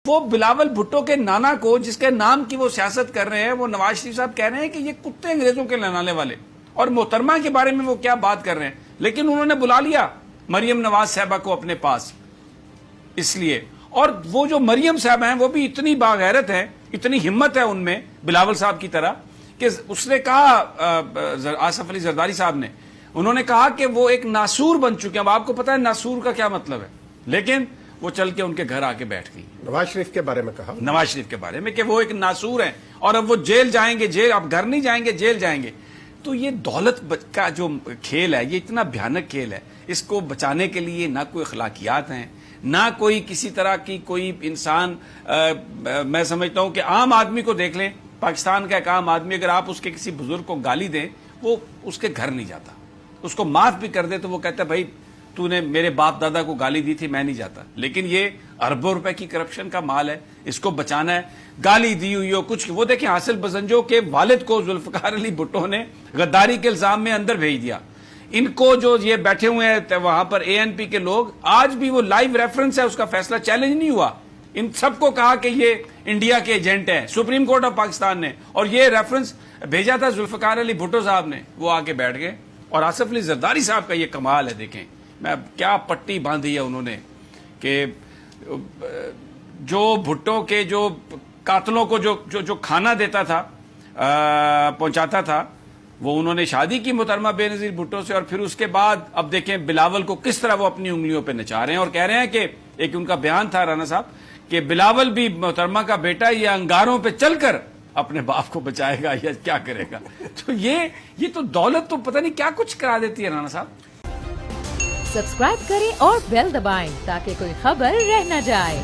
وہ بلاول بھٹو کے نانا کو جس کے نام کی وہ سیاست کر رہے ہیں، وہ نواز شریف صاحب کہہ رہے ہیں کہ یہ کتے انگریزوں کے لڑانے والے، اور محترمہ کے بارے میں وہ کیا بات کر رہے ہیں، لیکن انہوں نے بلا لیا مریم نواز صاحبہ کو اپنے پاس اس لیے. اور وہ جو مریم صاحب ہیں وہ بھی اتنی باغیرت ہیں، اتنی ہمت ہے ان میں بلاول صاحب کی طرح کہ اس نے کہا آصف علی زرداری صاحب نے، انہوں نے کہا کہ وہ ایک ناسور بن چکے ہیں. اب آپ کو پتا ہے ناسور کا کیا مطلب ہے، لیکن وہ چل کے ان کے گھر آ کے بیٹھ گئی. نواز شریف کے بارے میں کہا، نواز شریف کے بارے میں کہ وہ ایک ناسور ہیں اور اب وہ جیل جائیں گے، جیل اب گھر نہیں جائیں گے، جیل جائیں گے. تو یہ دولت کا جو کھیل ہے، یہ اتنا بھیانک کھیل ہے، اس کو بچانے کے لیے نہ کوئی اخلاقیات ہیں، نہ کوئی کسی طرح کی کوئی انسان. میں سمجھتا ہوں کہ عام آدمی کو دیکھ لیں، پاکستان کا ایک عام آدمی اگر آپ اس کے کسی بزرگ کو گالی دیں، وہ اس کے گھر نہیں جاتا. اس کو معاف بھی کر دے تو وہ کہتا ہے بھائی تو نے میرے باپ دادا کو گالی دی تھی، میں نہیں جاتا. لیکن یہ اربوں روپے کی کرپشن کا مال ہے، اس کو بچانا ہے. گالی دی ہوئی ہو کچھ، وہ دیکھیں حاصل بزنجو کے والد کو ذوالفقار علی بھٹو نے غداری کے الزام میں اندر بھیج دیا. ان کو جو یہ بیٹھے ہوئے ہیں وہاں پر اے این پی کے لوگ، آج بھی وہ لائیو ریفرنس ہے، اس کا فیصلہ چیلنج نہیں ہوا. ان سب کو کہا کہ یہ انڈیا کے ایجنٹ ہیں، سپریم کورٹ آف پاکستان نے، اور یہ ریفرنس بھیجا تھا ذوالفقار علی بھٹو صاحب نے. وہ آ کے بیٹھ گئے. اور آصف علی زرداری صاحب کا یہ کمال ہے، دیکھیں میں کیا پٹی باندھی ہے انہوں نے کہ جو بھٹو کے جو قاتلوں کو جو کھانا دیتا تھا، پہنچاتا تھا، وہ انہوں نے شادی کی محترمہ بے نظیر بھٹو سے. اور پھر اس کے بعد اب دیکھیں بلاول کو کس طرح وہ اپنی انگلیوں پہ نچا رہے ہیں، اور کہہ رہے ہیں کہ ایک ان کا بیان تھا رانا صاحب کہ بلاول بھی محترمہ کا بیٹا یہ انگاروں پہ چل کر اپنے باپ کو بچائے گا یا کیا کرے گا. تو یہ تو دولت تو پتہ نہیں کیا کچھ کرا دیتی ہے رانا صاحب. سبسکرائب کریں اور بیل دبائیں تاکہ کوئی خبر رہ نہ جائے.